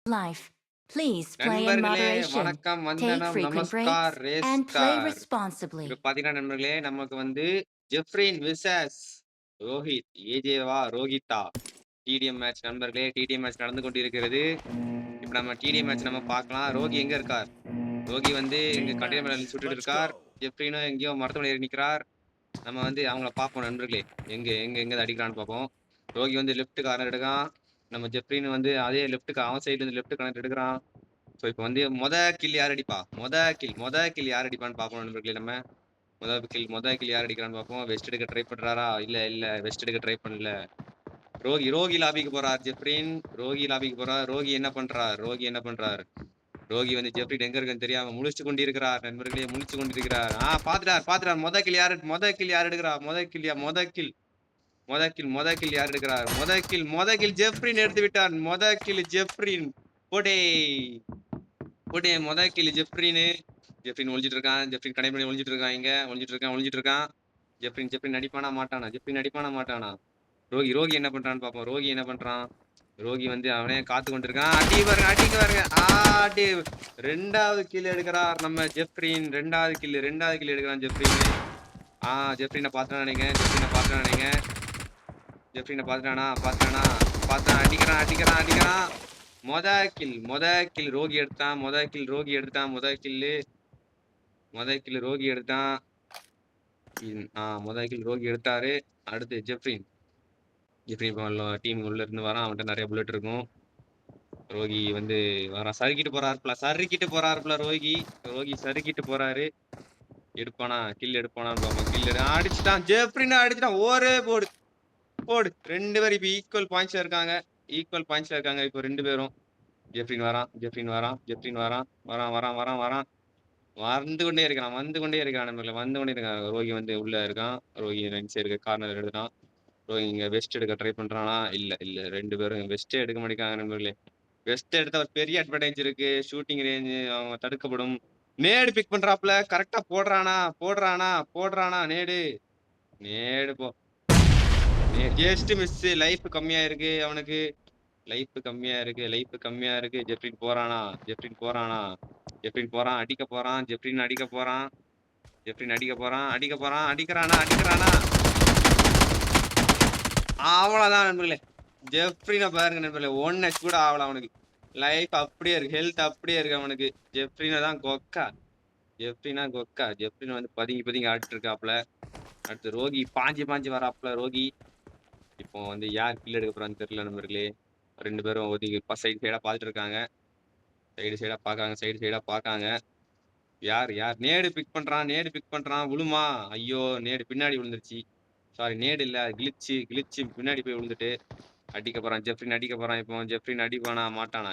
life. Please play in நண்பர்களே moderation, வணக்கம், take வந்தனம், frequent breaks, namaskar, and play ரேஸ்கார். responsibly. இப்ப பாத்தீங்கன்னா நண்பர்களே நமக்கு வந்து ஜெஃப்ரின் விசஸ் ரோஹித், ஏஜேவா ரோஹித்தா டிடிஎம் மேட்ச். நண்பர்களே டிடிஎம் மேட்ச் நடந்து கொண்டிருக்கிறது. இப்ப நம்ம டிடிஎம் மேட்ச் நம்ம பார்க்கலாம். ரோகி எங்க இருக்கார்? ரோகி வந்து இங்க Team கட்டையில மேல match, சுட்டுட்டு let's இருக்கார். go. ஜெஃப்ரினும் எங்கேயோ மரத்து ஏறி நிக்கிறார். நம்ம வந்து அவங்கள பார்ப்போம் நண்பர்களே. எங்க எங்க எங்க அடிக்கிறான்னு பார்ப்போம். ரோகி வந்து லெஃப்ட் கார்னர் எடுக்கான். நம்ம ஜெஃப்ரின் வந்து அதே லெஃப்ட் அவன் சைடுல இருந்து லெஃப்ட் கனெக்ட் எடுக்கிறான். ஸோ இப்போ வந்து கில் யார் அடிப்பா? கில் யார் அடிப்பான்னு பார்ப்போம் நண்பர்களே நம்ம. மொத கில் யார் அடிக்கிறான்னு பார்ப்போம். வெஸ்ட் எடுக்க ட்ரை பண்றாரா? இல்ல வெஸ்ட் எடுக்க ட்ரை பண்ணல. ரோகி லாபிக்கு போறார் ஜெஃப்ரின். ரோகி லாபிக்கு போறார். ரோகி என்ன பண்றார்? ரோகி வந்து ஜெஃப்ரின் எங்க இருக்குன்னு தெரியாம முழிச்சு கொண்டிருக்கிறார் நண்பர்களே, முழிச்சு கொண்டிருக்கிறார். பாத்துட்டார். மொத கில் யார் எடுக்கிறா? மொத கில் யார் எடுக்கிறார்? மொத கில் ஜெஃப்ரின் எடுத்து விட்டார். மொத கில் ஜெஃப்ரின். போடே போடே மொத கில் ஜெஃப்ரின். ஜெஃப்ரின் ஒளிஞ்சிட்டு இருக்கான். ஜெஃப்ரின் கனெக்ட் பண்ணி ஒளிஞ்சிட்டு இருக்கான். ஜெஃப்ரின் அடிப்பானா மாட்டானா? ரோகி என்ன பண்றான்னு பாப்போம். ரோகி வந்து அவனே காத்து கொண்டிருக்கான். அடிக்க பாருங்க. அடி 2வது கில் எடுக்கிறார் நம்ம ஜெஃப்ரின். 2வது கில் எடுக்கிறான் ஜெஃப்ரின். ஜெஃப்ரினை பாத்துட்டானா? அடிக்கிறான். மொத கில் ரோகி எடுத்தான். மொத கில் ரோகி எடுத்தாரு. அடுத்து ஜெஃப்ரின் டீம் உள்ள இருந்து வரான். அவன்கிட்ட நிறைய புல்லட் இருக்கும். ரோகி வந்து வரான். சறுக்கிட்டு போறாருப்ல ரோகி சறுக்கிட்டு போறாரு. கில் எடுப்பானான்னு பார்ப்போம். அடிச்சுட்டான். ஜெஃப்ரின் அடிச்சுட்டான். ஒரே போடு 2 பேரும் இப்ப ஈக்குவல் பாயிண்ட்ஸ்ல இருக்காங்க. இப்போ 2 பேரும். ஜெஃப்ரின் வரான். வந்து கொண்டே இருக்கான் நண்பர்களே. ரோகி வந்து உள்ள இருக்கான். ரோகி ரைட் சைடு கார்னர் எடுத்துட்டான். ரோகி இங்க வெஸ்ட் எடுக்க ட்ரை பண்றானா? இல்ல 2 பேரும் வெஸ்டே எடுக்க மாட்டேங்காங்க நண்பர்களே. வெஸ்ட் எடுத்தா ஒரு பெரிய அட்வான்டேஜ் இருக்கு. ஷூட்டிங் ரேஞ்ச் அவங்க தடுக்கப்படும். நேடு பிக் பண்றாப்ல. கரெக்டா போடுறானா? நேடு போ ஜஸ்ட் மிஸ். லைஃப் கம்மியா இருக்கு அவனுக்கு. ஜெஃப்ரின் போறானா? அடிக்க போறான். அடிக்கிறானா? அவ்வளவுதான் நண்பர்களே. ஜெஃப்ரினை பாருங்க நண்பர்களே. 1 ஹெச் கூட ஆகல அவனுக்கு. லைஃப் அப்படியே இருக்கு. ஹெல்த் அப்படியே இருக்கு அவனுக்கு. ஜெஃப்ரினை தான் கொக்கா. ஜெஃப்ரின் வந்து பதுங்கி ஆடிட்டு இருக்காப்ல. அடுத்து ரோகி பாஞ்சு வராப்ல ரோகி. இப்போ வந்து யார் கில் எடுக்க போறான்னு தெரியல நண்பர்களே. 2 பேரும் ஒதுங்கி சைடு சைடா பாத்துட்டு இருக்காங்க. சைடு சைடா பாக்காங்க. யார் நேடு பிக் பண்றான். விழுமா? ஐயோ நேடு பின்னாடி விழுந்துருச்சு. சாரி, நேடு இல்ல, கிளிச்சு பின்னாடி போய் விழுந்துட்டு அடிக்க போறான். ஜெஃப்ரின் அடிக்க போறான். இப்போ ஜெஃப்ரின் அடிப்பானா மாட்டானா?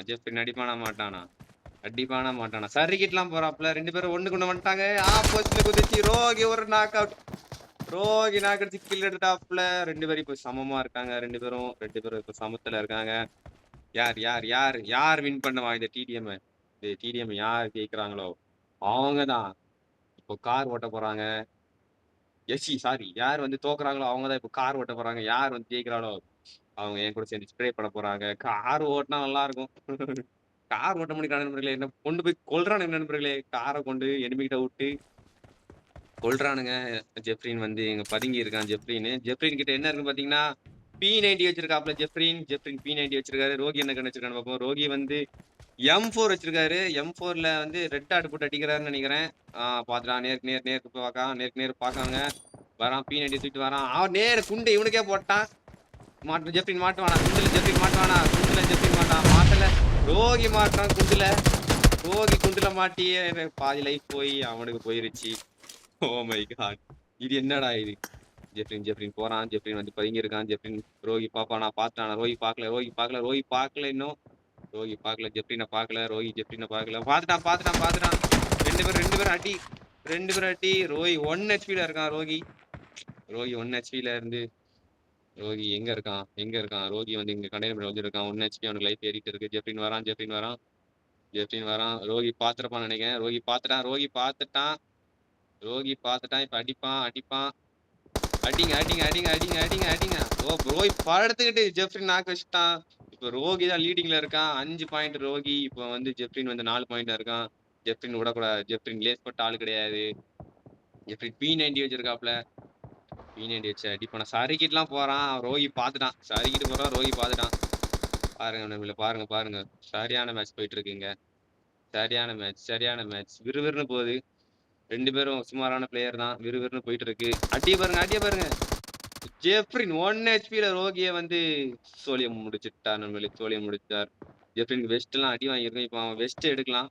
சர்ரிக்கிட்லாம் போறாப்ல. 2 பேரும் ஒண்ணு கொண்டு வந்துட்டாங்க. ஆப்போசிட்ல குதிச்சு ரோகி ஒரு நாக் அவுட். அடிச்சு கில் எடுத்தாப்ல. 2 பேரும் இப்போ சமமா இருக்காங்க. 2 பேரும் இப்போ சமத்துல இருக்காங்க. யார் வின் பண்ணுவா இந்த டிடிஎம் யார் ஜெயிக்கிறாங்களோ அவங்கதான் இப்போ கார் ஓட்ட போறாங்க. சாரி, யார் வந்து தோக்குறாங்களோ அவங்கதான் இப்போ கார் ஓட்ட போறாங்க. யார் வந்து ஜெயிக்கிறாளோ அவங்க என் கூட சேர்ந்து ஸ்ப்ரே பண்ண போறாங்க. கார் ஓட்டினா நல்லா இருக்கும். கார் ஓட்ட முடியும் நண்பர்களே. என்ன கொண்டு போய் கொல்றானுங்க நண்பர்களே. காரை கொண்டு எனிமிகிட்ட விட்டு கொல்றானுங்க. ஜெஃப்ரின் வந்து இங்க பதுங்கி இருக்கான். ஜெஃப்ரின் கிட்ட என்ன இருக்கு பாத்தீங்கன்னா P90 வச்சிருக்காப்ல. ஜெஃப்ரின் P90 வச்சிருக்காரு. ரோகி என்ன கண்ணு வச்சிருக்கான்னு பார்ப்போம். ரோகி வந்து M4 வச்சிருக்காரு. M4ல வந்து ரெட் டாட் போட்டு அடிக்கிறாருன்னு நினைக்கிறேன். பாத்துட்டான். நேருக்கு பாக்காங்க. வரான். P90 தூக்கிட்டு வரான். அவன் நேரு குண்டு இவனுக்கே போட்டான். ஜெஃப்ரின் மாட்டுவானா? குண்டுல ஜெஃப்ரின் மாட்டான். மாட்டல. ரோகி மாட்டான் குண்டுல மாட்டி பாதி லைஃப் போய் அவனுக்கு போயிருச்சு. ஓ மை காட், இது என்னடா இது? ஜெஃப்ரின் போறான். ஜெஃப்ரின் வந்து பதுங்கி இருக்கான். ரோகி பாப்பானா? பாத்துட்டானா? ரோகி பாக்கல இன்னும். ஜெஃப்ரினை பாக்கல. ஜெஃப்ரினை பாக்கல. பாத்துட்டான். 2 பேரும் அடி. ரோகி 1 ஹெச்பில இருக்கான். ரோகி 1 ஹெச்பில இருந்து ரோகி எங்க இருக்கான்? ரோகி வந்து இங்க கண்டெய்னர் வந்து இருக்கான். 1 ஹெச்பி அவனுக்கு லைஃப் ஏறிட்டு இருக்கு. ஜெஃப்ரின் வரான். ரோகி பாத்துறப்பான்னு நினைக்கிறேன். ரோகி பாத்துட்டான். இப்ப அடிப்பான். அடிங்க. ரோகி படுத்துக்கிட்டு ஜெஃப்ரின் நாக்கு வச்சுட்டான். இப்ப ரோகி தான் லீடிங்ல இருக்கான். 5 பாயிண்ட் ரோகி. இப்ப வந்து ஜெப்ரின் வந்து 4 பாயிண்ட்ல இருக்கான். ஜெப்ரின் விடக்கூடாது. ஜெப்ரின் லேஸ் பட்ட ஆள் கிடையாது. ஜெப்ரின் P90 வச்சிருக்காப்ல. P90 வச்சு அடிப்பானா. சறுக்கிட்டுலாம் போறான். ரோகி பாத்துட்டான். சறுக்கிட்டு போறான். ரோகி பாத்துட்டான். பாருங்க நண்பர்களே, பாருங்க பாருங்க. சரியான மேட்ச் போயிட்டு இருக்குங்க. சரியான மேட்ச், சரியான மேட்ச். விறுவிறுன்னு போகுது. 2 பேரும் சுமாரான பிளேயர் தான். விறுவிறுன்னு போயிட்டு இருக்கு. அடிய பாருங்க, அடிய பாருங்க. ஜெப்ரின் 1 ஹெச்பில ரோகிய வந்து சோலியம் முடிச்சுட்டார் நண்பர்களே. சோலியம் முடிச்சார். ஜெப்ரின் வெஸ்ட்லாம் அடி வாங்கியிருக்கும். இப்போ அவன் வெஸ்ட் எடுக்கலாம்.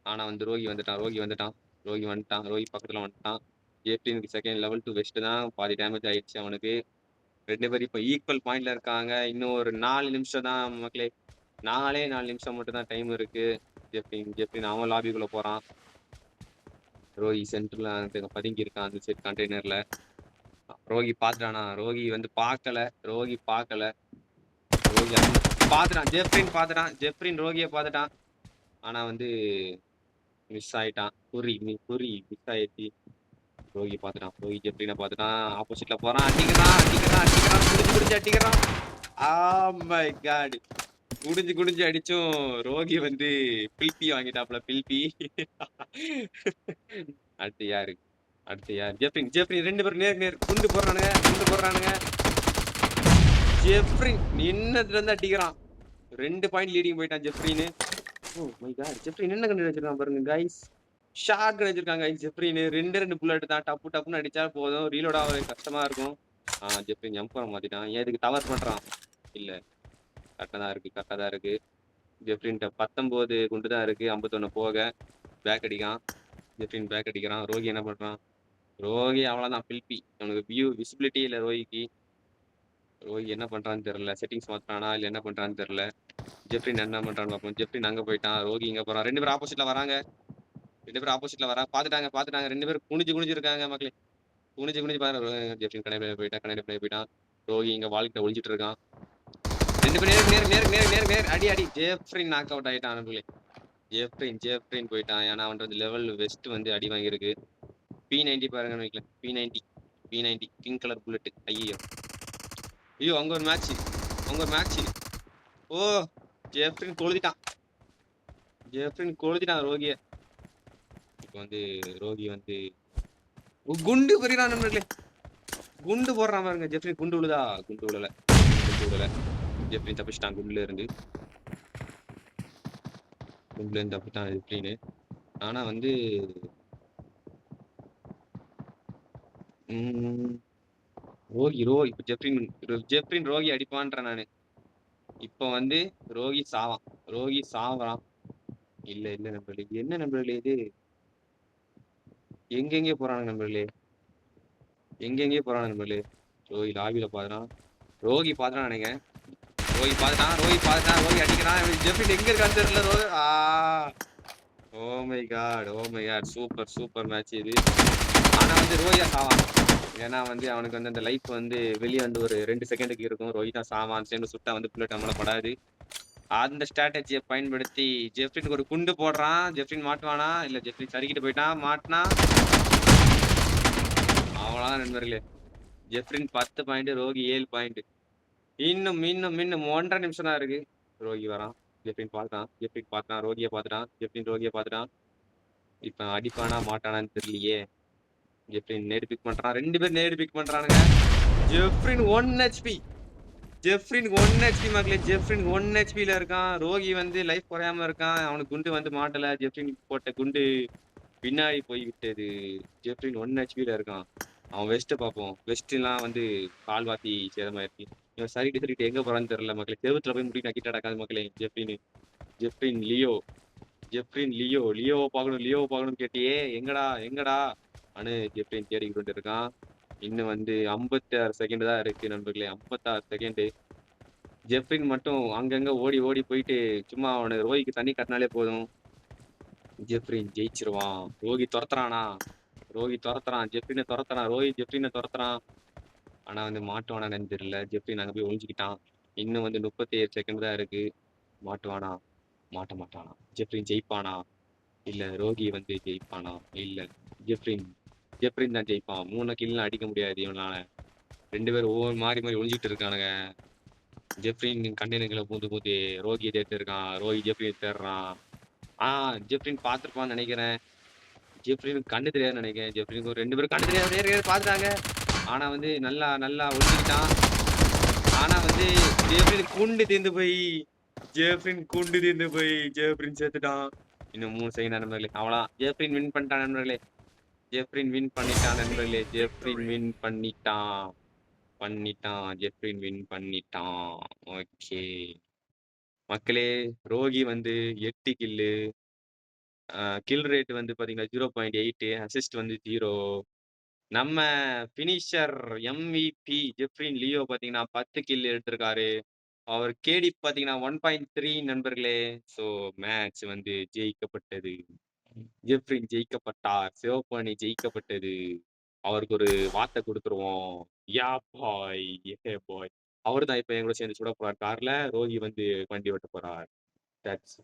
ஆனா வந்து ரோகி வந்துட்டான். ரோகி வந்துட்டான். ரோகி வந்துட்டான். ரோகி பக்கத்துல வந்துட்டான். ஜெப்ரினுக்கு செகண்ட் லெவல் 2 வெஸ்ட் தான். பாதி டேமேஜ் ஆயிடுச்சு அவனுக்கு. 2 பேரும் இப்போ ஈக்குவல் பாயிண்ட்ல இருக்காங்க. இன்னும் ஒரு 4 நிமிஷம் தான் மக்களே. 4 நிமிஷம் மட்டும் தான் டைம் இருக்கு. ஜெப்ரின் அவன் லாபிக்குள்ள போறான். ரோகி சென்டர்ல பதுங்கி இருக்கான் அந்த சைட் கண்டெய்னர்ல. ரோகி பாத்துட்டானா? ரோகி வந்து பார்க்கல. ரோகி பார்க்கல. ரோகி பாத்துட்டான். ஜெப்ரின் பாத்துட்டான். ஜெப்ரின் ரோகிய பாத்துட்டான். ஆனா வந்து மிஸ் ஆயிட்டான். குறி மிஸ் ஆயிடுச்சு. ரோகி பாத்துட்டான். ரோகி ஜெப்ரினை பாத்துட்டான். ஆப்போசிட்ல போறான். அடிக்கிறான். குடிஞ்சு அடிக்கிறான். My God. குடிஞ்சு அடிச்சும் ரோகி வந்து பில்பி வாங்கிட்டாப்ல. பில்பி. அடுத்து யாரு? ஜெப்ரின் 2 பேரும் நேர் குண்டு போடுறானுங்க. ஜெப்ரின் நின்னதுல இருந்து அடிக்கிறான். 2 பாயிண்ட் லீடிங் போயிட்டான் Jefrin. Oh my God. Jefrin என்ன கண்டு வச்சிருக்கான் பாருங்க கைஸ். ஷாட் கன் வச்சிருக்காங்க கைஸ். ஜெப்ரின் 2 புல்லட் தான். டப்புன்னு அடிச்சா போதும். ரீலோட் ஆக கஷ்டமா இருக்கும். ஜெப்ரின் ஜம்ப் பண்ண மாத்திட்டான். ஏன் இதுக்கு டவர் பண்றான்? இல்ல, கரெக்டா தான் இருக்கு. ஜெப்ரின்ட்ட 19 குண்டு தான் இருக்கு. 51 போக பேக் அடிக்கான். ஜெப்ரின் பேக் அடிக்கிறான். ரோகி என்ன பண்றான்? ரோகி அவ்வளவுதான் பில்பி. அவனுக்கு விசிபிலிட்டி இல்ல ரோகிக்கு. ரோகி என்ன பண்றான்னு தெரியல. செட்டிங்ஸ் மாத்துறானா இல்ல என்ன பண்றான்னு தெரியல. ஜெப்ரின் என்ன பண்றான்னு பார்ப்போம். ஜெப்ரின் அங்க போயிட்டான். ரோகி இங்க போறான். 2 பேரும் ஆப்போசிட்ல வராங்க. பாத்துட்டாங்க. 2 பேரும் குனிஞ்சு இருக்காங்க மக்களே. குனிஞ்சு பாரு. ஜெப்ரின் கடையில போயிட்டான். ரோகி இங்க வாழ்க்கை ஒழிஞ்சிட்டு இருக்கான். 2 பேரும் நேர் அடி. ஜெப்ரின் நாக் அவுட் ஆயிட்டான் மக்களே. ஜெப்ரின் போயிட்டான். ஏன்னா அவன் வந்து லெவல் வெஸ்ட் வந்து அடி வாங்கியிருக்கு. P90 பாருங்க வைக்கல. P90 pink colour bullet. ஐயோ அங்க ஒரு மேட்ச். ஓ ஜெப்ரின் கொளுத்திட்டான் ரோகிய. இப்போ வந்து ரோகி வந்து குண்டு போறான் நண்பர்களே. குண்டு போடுறான் பாருங்க. ஜெப்ரின் குண்டு விழல. ஜெப்ரின் தப்பிச்சிட்டான். குண்டுல இருந்து தப்பிட்டான் ஜெப்ரின். ஆனா வந்து இப்ப ஜெப்ரின் ரோகி அடிப்பான்ற நானு. இப்ப வந்து ரோகி சாவறான். இல்ல நண்பர்களே. என்ன நண்பர்களே இது? எங்கெங்கே போறானுங்க நண்பர்களே. ரோகி லாபியில பாக்குறான். ரோகி பாத்துறான் நினைக்கிறேன். ரோகி அடிக்கிறான். ஜெப்ரின் எங்க இருக்கான்னு தெரியல. Oh my god. Super match இது. ஆனா வந்து ரோகியா சாவான். ஏன்னா வந்து அவனுக்கு வந்து அந்த லைஃப் வந்து வெளியே வந்து ஒரு 2 செகண்டுக்கு இருக்கும். ரோஹி தான் சாவான். சேர்ந்து சுட்டா வந்து புல்லட் நம்மள படாது. அந்த ஸ்ட்ராட்டஜியை பயன்படுத்தி ஜெப்ரினுக்கு ஒரு குண்டு போடுறான். ஜெப்ரின் மாட்டுவானா? இல்ல ஜெப்ரின் சறுக்கிட்டு போயிட்டான். மாட்டினா அவ்வளவுதான் நண்பர்களே. ஜெப்ரின் 10 பாயிண்ட், ரோகி 7 பாயிண்ட். இன்னும் 1.5 நிமிஷம் தான் இருக்கு. ரோகி வரான். ஜெப்ரின் பார்த்தான். ரோகியை பார்த்துட்டான். இப்ப அடிப்பானா மாட்டானான்னு தெரியலையே. ஜெப்ரின் நேடு பிக் பண்றான். 2 பேர் நேடு பிக் பண்றானுங்க. ஜெப்ரின் 1 HP மக்களே. ஜெப்ரின் 1 HPல இருக்கான். ரோகி வந்து லைஃப் குறையாம இருக்கான். அவனுக்கு குண்டு வந்து மாட்டல. ஜெப்ரின் போட்ட குண்டு பின்னாடி போய் விட்டது. ஜெப்ரின் 1 HPல இருக்கான். அவன் வெஸ்ட் பார்ப்போம். வெஸ்ட்லாம் வந்து கால்வாத்தி சேதமாயிருச்சு. இவன் சரிட்டு எங்க போறான்னு தெரியல மக்களே. செவுத்துல போய் முடி நக்கிட்டு நடக்காது மக்களே. ஜெப்ரின் லியோ பார்க்கணும் கேட்டியே. எங்கடா ஜெப்ரின் தேடிக்கிட்டு இருக்கான். இன்னும் வந்து 56 செகண்ட் தான் இருக்கு நண்பர்களே. 56 செகண்ட். ஜெப்ரின் மட்டும் அங்கங்க ஓடி போயிட்டு சும்மா அவனு ரோகிக்கு தண்ணி கட்டினாலே போதும். ஜெப்ரின் ஜெயிச்சிருவான். ரோகி துரத்துறான். ஜெப்ரினை துரத்துறான். ஆனா வந்து மாட்டுவானான்னு தெரியல. ஜெப்ரின் அங்க போய் ஒழிஞ்சுக்கிட்டான். இன்னும் வந்து 37 செகண்ட் தான் இருக்கு. மாட்டுவானா? மாட்ட மாட்டானா? ஜெப்ரின் ஜெயிப்பானா? இல்ல ரோகி வந்து ஜெயிப்பானா? இல்ல ஜெப்ரின் தான் ஜெயிப்பான். 3 கில்லாம் அடிக்க முடியாது இவனால. 2 பேரும் ஒவ்வொரு மாறி ஒழிஞ்சிட்டு இருக்கானுங்க. ஜெஃப்ரின் கண்டெய்னருக்குள்ள பூந்து ரோகிய தேடிட்டு இருக்கான். ரோகி ஜெஃப்ரிய தேடுறான். ஆ ஜெஃப்ரின் பார்த்திருப்பான்னு நெனைக்கிறேன். ஜெஃப்ரினுக்கு கண்ணு தெரியாதுன்னு நெனைக்கிறேன். ஜெஃப்ரினுக்கு ஒரு 2 பேரும் கண்ணு தெரியாது ஏற்கனவே பார்த்துட்டாங்க. ஆனா வந்து நல்லா நல்லா ஒளிஞ்சுக்கிட்டான். ஆனா வந்து ஜெஃப்ரின் செத்துட்டான். இன்னும் 3 செகண்ட் நண்பர்களே. அவ்வளதான். ஜெஃப்ரின் வின் பண்ணிட்டான் நண்பர்களே. ஜெஃப்ரின் வின் பண்ணிட்டான் நண்பர்களே. ஜெஃப்ரின் வின் பண்ணிட்டான். ஜெஃப்ரின் வின் பண்ணிட்டான். ஓகே. மக்களே, ரோகி வந்து 8 கில்லு. கில் ரேட் வந்து பார்த்தீங்கன்னா 0.8 அசிஸ்ட் வந்து 0. நம்ம ஃபினிஷர் MVP ஜெஃப்ரின் லியோ பார்த்தீங்கன்னா 10 கில் எடுத்திருக்காரு. அவர் கேடி பார்த்தீங்கன்னா 1.3 நண்பர்களே. ஸோ மேட்ச் வந்து ஜெயிக்கப்பட்டது. ஜெஃப்ரின் ஜெயிக்கப்பட்டார். சிவப்பு அணி ஜெயிக்கப்பட்டது. அவருக்கு ஒரு வார்த்தை குடுத்துருவோம். யா பாய்! யே பாய்! அவரு தான் இப்ப என் கூட சேர்ந்து சுடப் போறார் கார்ல. ரோகி வந்து வண்டி ஓட்டப் போறார். தட்ஸ்